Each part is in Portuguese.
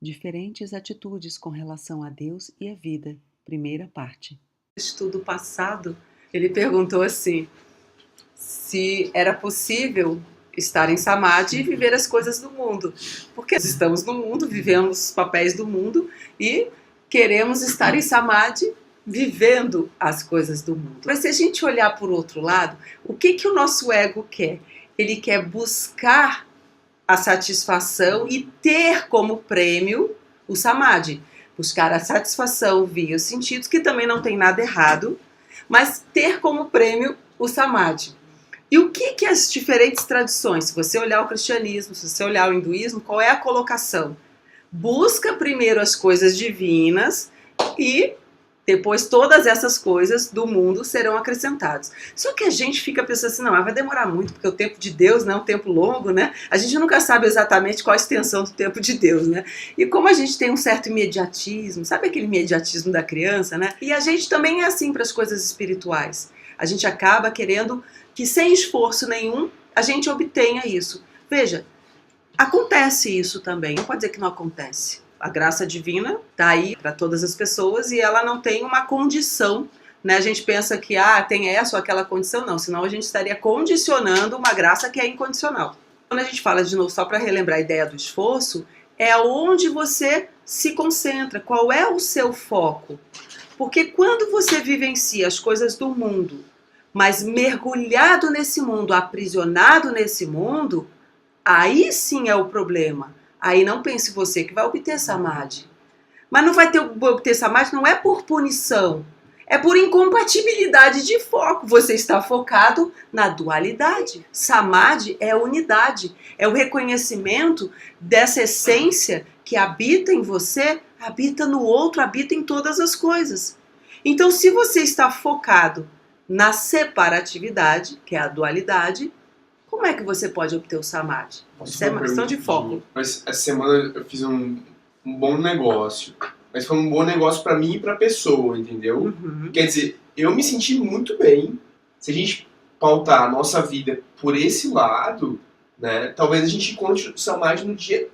Diferentes atitudes com relação a Deus e a vida. Primeira parte. Estudo passado, ele perguntou assim, se era possível estar em Samadhi e viver as coisas do mundo. Porque nós estamos no mundo, vivemos os papéis do mundo e queremos estar em Samadhi vivendo as coisas do mundo. Mas se a gente olhar por outro lado, o que o nosso ego quer? Ele quer buscar a satisfação e ter como prêmio o Samadhi. Buscar a satisfação via os sentidos, que também não tem nada errado, mas ter como prêmio o Samadhi. E o que as diferentes tradições, se você olhar o cristianismo, se você olhar o hinduísmo, qual é a colocação? Busca primeiro as coisas divinas e depois todas essas coisas do mundo serão acrescentadas. Só que a gente fica pensando assim, não, mas vai demorar muito, porque o tempo de Deus não é um tempo longo, né? A gente nunca sabe exatamente qual a extensão do tempo de Deus, né? E como a gente tem um certo imediatismo, sabe aquele imediatismo da criança, né? E a gente também é assim para as coisas espirituais. A gente acaba querendo que sem esforço nenhum a gente obtenha isso. Veja, acontece isso também, não pode dizer que não acontece. A graça divina está aí para todas as pessoas e ela não tem uma condição, né? A gente pensa que tem essa ou aquela condição, não, senão a gente estaria condicionando uma graça que é incondicional. Quando a gente fala de novo, só para relembrar a ideia do esforço, é onde você se concentra, qual é o seu foco. Porque quando você vivencia as coisas do mundo, mas mergulhado nesse mundo, aprisionado nesse mundo, aí sim é o problema. Aí não pense você que vai obter Samadhi. Mas não vai obter Samadhi não é por punição, é por incompatibilidade de foco. Você está focado na dualidade. Samadhi é unidade, é o reconhecimento dessa essência que habita em você, habita no outro, habita em todas as coisas. Então, se você está focado na separatividade, que é a dualidade, como é que você pode obter o Samadhi? Isso é uma questão de foco. Mas essa semana eu fiz um bom negócio. Mas foi um bom negócio pra mim e pra pessoa, entendeu? Uhum. Quer dizer, eu me senti muito bem. Se a gente pautar a nossa vida por esse lado, né, talvez a gente encontre o Samadhi no dia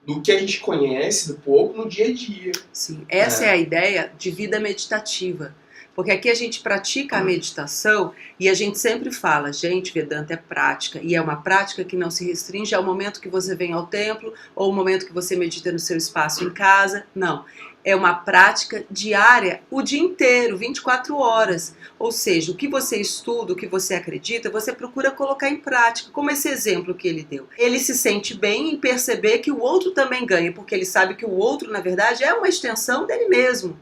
do que a gente conhece, do pouco, no dia a dia. Sim, essa é a ideia de vida meditativa. Porque aqui a gente pratica a meditação e a gente sempre fala, gente, Vedanta é prática. E é uma prática que não se restringe ao momento que você vem ao templo ou ao momento que você medita no seu espaço em casa. Não, é uma prática diária, o dia inteiro, 24 horas. Ou seja, o que você estuda, o que você acredita, você procura colocar em prática. Como esse exemplo que ele deu. Ele se sente bem em perceber que o outro também ganha, porque ele sabe que o outro, na verdade, é uma extensão dele mesmo.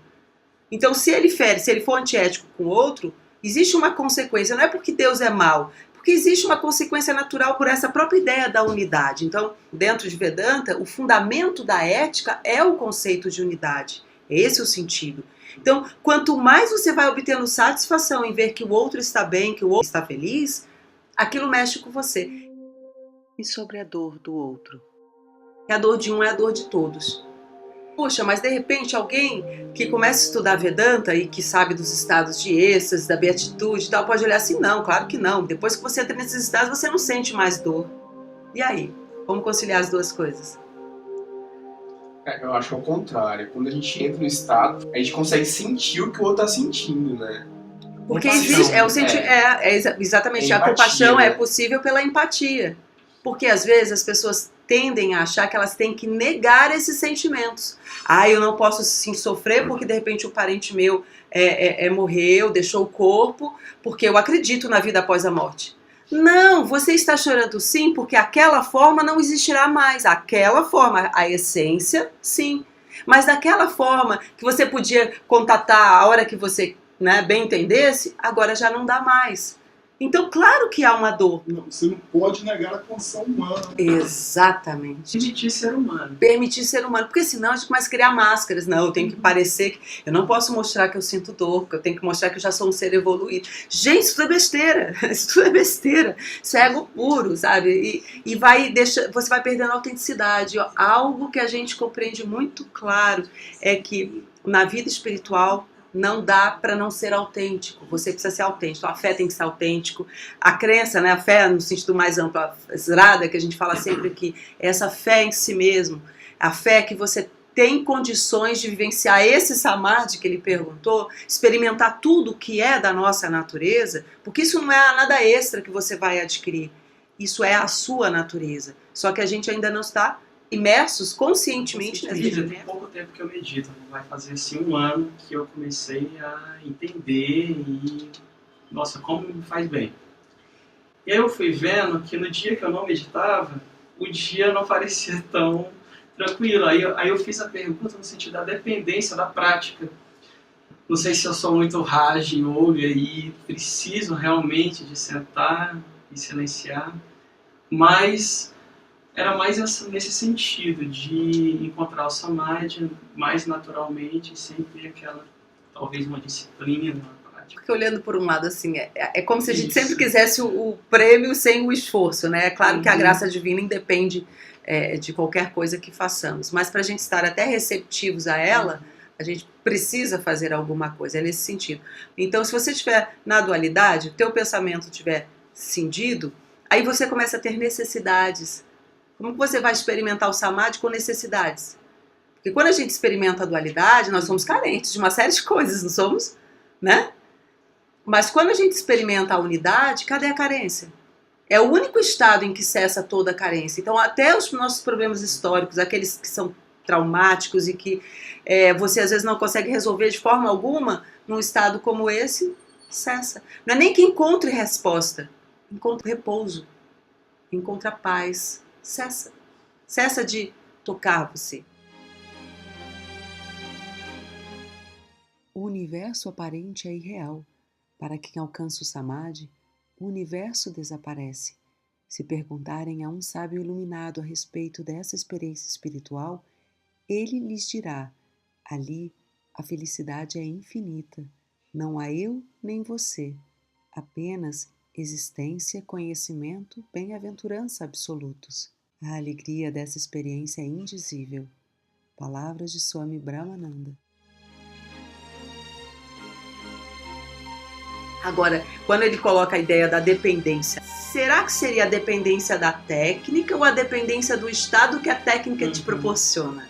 Então, se ele fere, se ele for antiético com o outro, existe uma consequência. Não é porque Deus é mau, porque existe uma consequência natural por essa própria ideia da unidade. Então, dentro de Vedanta, o fundamento da ética é o conceito de unidade. Esse é o sentido. Então, quanto mais você vai obtendo satisfação em ver que o outro está bem, que o outro está feliz, aquilo mexe com você. E sobre a dor do outro? A dor de um é a dor de todos. Puxa, mas de repente alguém que começa a estudar Vedanta e que sabe dos estados de êxtase, da beatitude e tal, pode olhar assim, não, claro que não. Depois que você entra nesses estados, você não sente mais dor. E aí? Como conciliar as duas coisas? Eu acho que é o contrário. Quando a gente entra no estado, a gente consegue sentir o que o outro está sentindo, né? Porque existe, exatamente, a compaixão é possível pela empatia. Porque às vezes as pessoas tendem a achar que elas têm que negar esses sentimentos. Eu não posso sim sofrer porque de repente o parente meu morreu, deixou o corpo, porque eu acredito na vida após a morte. Não, você está chorando sim porque aquela forma não existirá mais. Aquela forma, a essência, sim. Mas daquela forma que você podia contatar a hora que você bem entendesse, agora já não dá mais. Então, claro que há uma dor. Não, você não pode negar a condição humana. Exatamente. Permitir ser humano. Permitir ser humano. Porque senão a gente começa a criar máscaras. Não, eu tenho que parecer que... Eu não posso mostrar que eu sinto dor, porque eu tenho que mostrar que eu já sou um ser evoluído. Gente, isso tudo é besteira. Isso tudo é besteira. Isso é ego puro, sabe? E você vai perdendo a autenticidade. Algo que a gente compreende muito claro é que na vida espiritual não dá para não ser autêntico, você precisa ser autêntico, a fé tem que ser autêntico, a crença, a fé no sentido mais amplo, a Srada, que a gente fala sempre aqui, essa fé em si mesmo, a fé que você tem condições de vivenciar esse samadhi que ele perguntou, experimentar tudo que é da nossa natureza, porque isso não é nada extra que você vai adquirir, isso é a sua natureza. Só que a gente ainda não está imersos conscientemente nessa vida. Tem pouco tempo que eu medito, vai fazer assim 1 ano que eu comecei a entender e, nossa, como me faz bem. Eu fui vendo que no dia que eu não meditava, o dia não parecia tão tranquilo. Aí eu fiz a pergunta no sentido da dependência da prática. Não sei se eu sou muito rage, yoga e preciso realmente de sentar e silenciar, mas era mais nesse sentido de encontrar o samadhi mais naturalmente, sem ter aquela, talvez, uma disciplina, uma prática. Porque olhando por um lado assim, é como se a gente sempre quisesse o prêmio sem o esforço, né? É claro que a graça divina independe de qualquer coisa que façamos, mas para a gente estar até receptivos a ela, a gente precisa fazer alguma coisa, é nesse sentido. Então, se você estiver na dualidade, o teu pensamento estiver cindido, aí você começa a ter necessidades. Como que você vai experimentar o samadhi com necessidades? Porque quando a gente experimenta a dualidade, nós somos carentes de uma série de coisas, não somos? Né? Mas quando a gente experimenta a unidade, cadê a carência? É o único estado em que cessa toda a carência. Então, até os nossos problemas históricos, aqueles que são traumáticos e que você às vezes não consegue resolver de forma alguma, num estado como esse, cessa. Não é nem que encontre resposta, encontra repouso, encontra paz, cessa. Cessa de tocar você. O universo aparente é irreal. Para quem alcança o samadhi, o universo desaparece. Se perguntarem a um sábio iluminado a respeito dessa experiência espiritual, ele lhes dirá: ali a felicidade é infinita. Não há eu nem você. Apenas existência, conhecimento, bem-aventurança absolutos. A alegria dessa experiência é indizível. Palavras de Swami Brahmananda. Agora, quando ele coloca a ideia da dependência, será que seria a dependência da técnica ou a dependência do estado que a técnica te proporciona?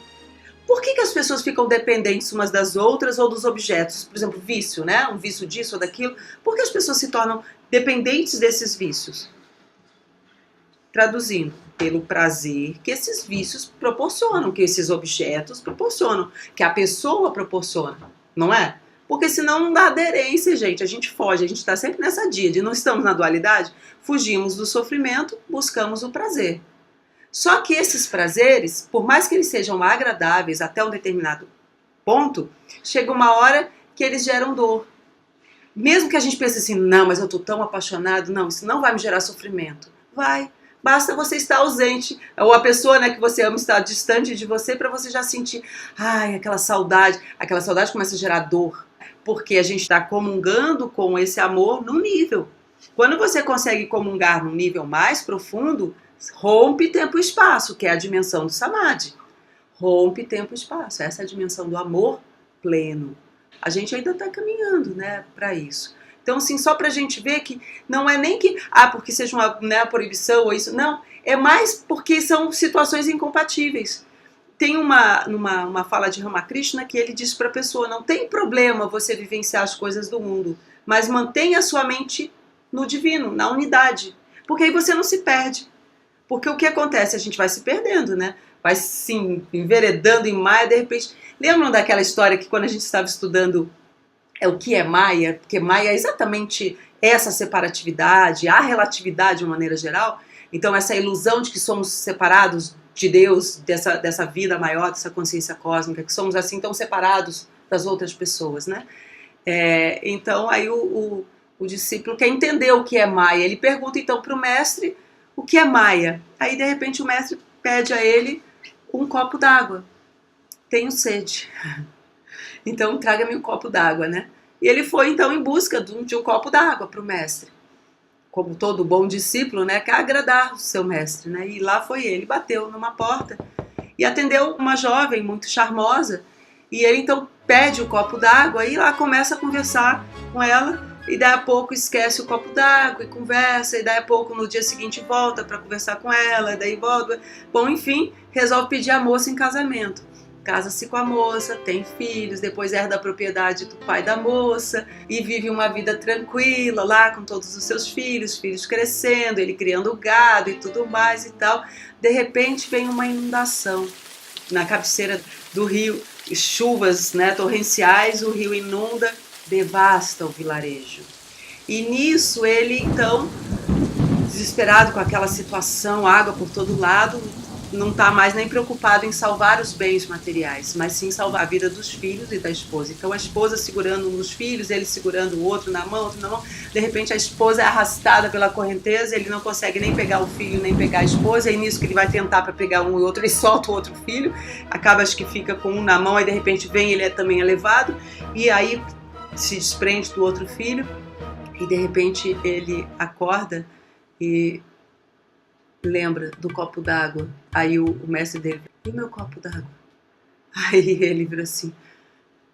Por que as pessoas ficam dependentes umas das outras ou dos objetos? Por exemplo, vício, né? Um vício disso ou daquilo. Por que as pessoas se tornam dependentes desses vícios? Traduzindo, pelo prazer que esses vícios proporcionam, que esses objetos proporcionam, que a pessoa proporciona, não é? Porque senão não dá aderência, gente. A gente foge, a gente está sempre nessa de não estamos na dualidade, fugimos do sofrimento, buscamos o prazer. Só que esses prazeres, por mais que eles sejam agradáveis até um determinado ponto, chega uma hora que eles geram dor. Mesmo que a gente pense assim, não, mas eu estou tão apaixonado, não, isso não vai me gerar sofrimento. Vai. Basta você estar ausente, ou a pessoa, né, que você ama estar distante de você, para você já sentir, aquela saudade começa a gerar dor, porque a gente está comungando com esse amor num nível. Quando você consegue comungar num nível mais profundo, rompe tempo e espaço, que é a dimensão do samadhi. Rompe tempo e espaço, essa é a dimensão do amor pleno. A gente ainda está caminhando, né, para isso. Então, assim, só pra gente ver que não é nem que, porque seja uma proibição ou isso, não, é mais porque são situações incompatíveis. Tem uma fala de Ramakrishna que ele diz pra pessoa, não tem problema você vivenciar as coisas do mundo, mas mantenha a sua mente no divino, na unidade, porque aí você não se perde. Porque o que acontece? A gente vai se perdendo, né? Vai se enveredando em Maya, de repente... Lembram daquela história que quando a gente estava estudando o que é Maya, porque Maya é exatamente essa separatividade, a relatividade de uma maneira geral, então essa ilusão de que somos separados de Deus, dessa vida maior, dessa consciência cósmica, que somos assim tão separados das outras pessoas, né? Então aí o discípulo quer entender o que é Maya, ele pergunta então para o mestre o que é Maya, aí de repente o mestre pede a ele um copo d'água, tenho sede. Então, traga-me um copo d'água, né? E ele foi, então, em busca de um copo d'água para o mestre. Como todo bom discípulo, né? Quer agradar o seu mestre, né? E lá foi ele, bateu numa porta e atendeu uma jovem muito charmosa. E ele, então, pede o copo d'água e lá começa a conversar com ela. E daí a pouco esquece o copo d'água e conversa. E daí a pouco, no dia seguinte, volta para conversar com ela. E daí volta. Bom, enfim, resolve pedir a moça em casamento. casa-se com a moça, tem filhos, depois herda a propriedade do pai da moça e vive uma vida tranquila lá com todos os seus filhos crescendo, ele criando gado e tudo mais e tal. De repente vem uma inundação na cabeceira do rio, chuvas, né, torrenciais, o rio inunda, devasta o vilarejo. E nisso ele então, desesperado com aquela situação, água por todo lado, não está mais nem preocupado em salvar os bens materiais, mas sim salvar a vida dos filhos e da esposa. Então a esposa segurando um dos filhos, ele segurando o outro na mão, de repente a esposa é arrastada pela correnteza, ele não consegue nem pegar o filho, nem pegar a esposa, e nisso que ele vai tentar para pegar um e outro, ele solta o outro filho, acaba acho que fica com um na mão, aí de repente vem, ele também é levado, e aí se desprende do outro filho, e de repente ele acorda e lembra do copo d'água. Aí o mestre dele, e o meu copo d'água? Aí ele vira assim,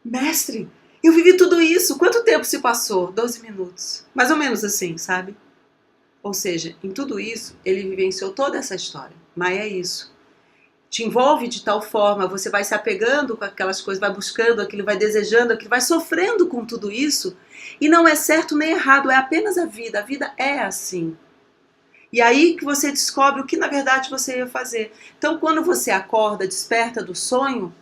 mestre, eu vivi tudo isso, quanto tempo se passou? 12 minutos, mais ou menos assim, sabe? Ou seja, em tudo isso, ele vivenciou toda essa história. Mas é isso, te envolve de tal forma, você vai se apegando com aquelas coisas, vai buscando aquilo, vai desejando aquilo, vai sofrendo com tudo isso, e não é certo nem errado, é apenas a vida é assim. E aí que você descobre o que na verdade você ia fazer. Então quando você acorda, desperta do sonho,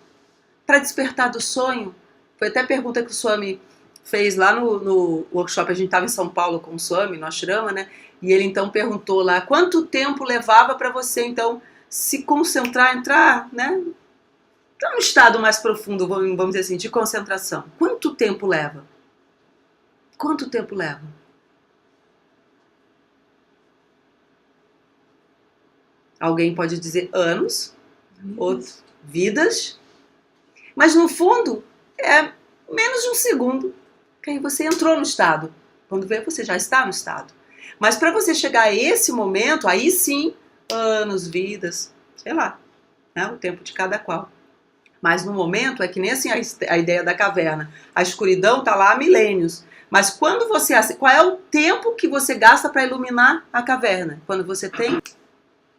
para despertar do sonho, foi até a pergunta que o Swami fez lá no workshop, a gente estava em São Paulo com o Swami, no Ashrama, né? E ele então perguntou lá, quanto tempo levava para você então se concentrar, entrar, né? Para um estado mais profundo, vamos dizer assim, de concentração. Quanto tempo leva? Quanto tempo leva? Alguém pode dizer anos, outros vidas, mas no fundo é menos de um segundo que aí você entrou no estado. Quando vê, você já está no estado. Mas para você chegar a esse momento, aí sim, anos, vidas, sei lá, né, o tempo de cada qual. Mas no momento é que nem assim a ideia da caverna. A escuridão está lá há milênios. Mas quando você... Qual é o tempo que você gasta para iluminar a caverna? Quando você tem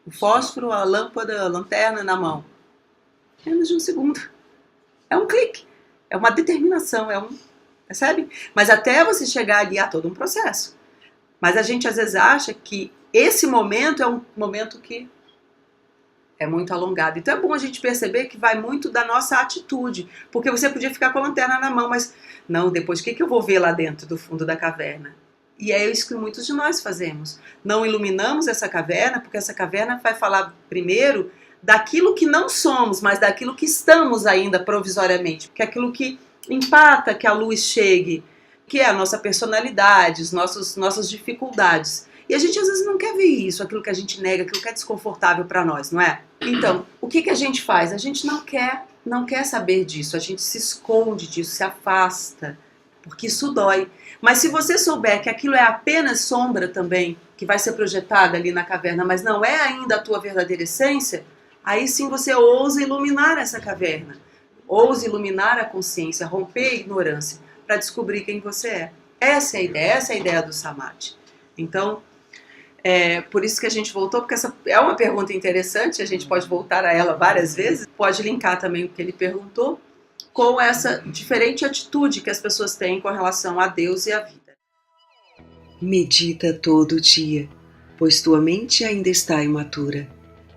o fósforo, a lâmpada, a lanterna na mão. Menos de um segundo. É um clique. É uma determinação. Percebe? Mas até você chegar ali, há todo um processo. Mas a gente às vezes acha que esse momento é um momento que é muito alongado. Então é bom a gente perceber que vai muito da nossa atitude. Porque você podia ficar com a lanterna na mão, mas não, depois o que eu vou ver lá dentro do fundo da caverna? E é isso que muitos de nós fazemos. Não iluminamos essa caverna, porque essa caverna vai falar primeiro daquilo que não somos, mas daquilo que estamos ainda provisoriamente. Que é aquilo que empata que a luz chegue, que é a nossa personalidade, nossas dificuldades. E a gente às vezes não quer ver isso, aquilo que a gente nega, aquilo que é desconfortável para nós, não é? Então, o que a gente faz? A gente não quer saber disso, a gente se esconde disso, se afasta, porque isso dói. Mas se você souber que aquilo é apenas sombra também, que vai ser projetada ali na caverna, mas não é ainda a tua verdadeira essência, aí sim você ousa iluminar essa caverna, ousa iluminar a consciência, romper a ignorância, para descobrir quem você é. Essa é a ideia do Samadhi. Então, por isso que a gente voltou, porque essa é uma pergunta interessante, a gente pode voltar a ela várias vezes, pode linkar também o que ele perguntou, com essa diferente atitude que as pessoas têm com relação a Deus e a vida. Medita todo dia, pois tua mente ainda está imatura.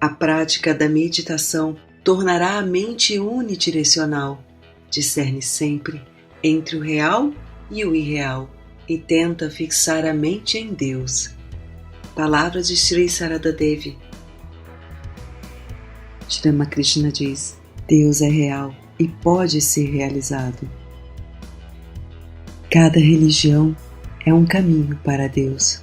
A prática da meditação tornará a mente unidirecional. Discerne sempre entre o real e o irreal e tenta fixar a mente em Deus. Palavras de Sri Sarada Devi. Shri Ramakrishna diz: Deus é real e pode ser realizado. Cada religião é um caminho para Deus.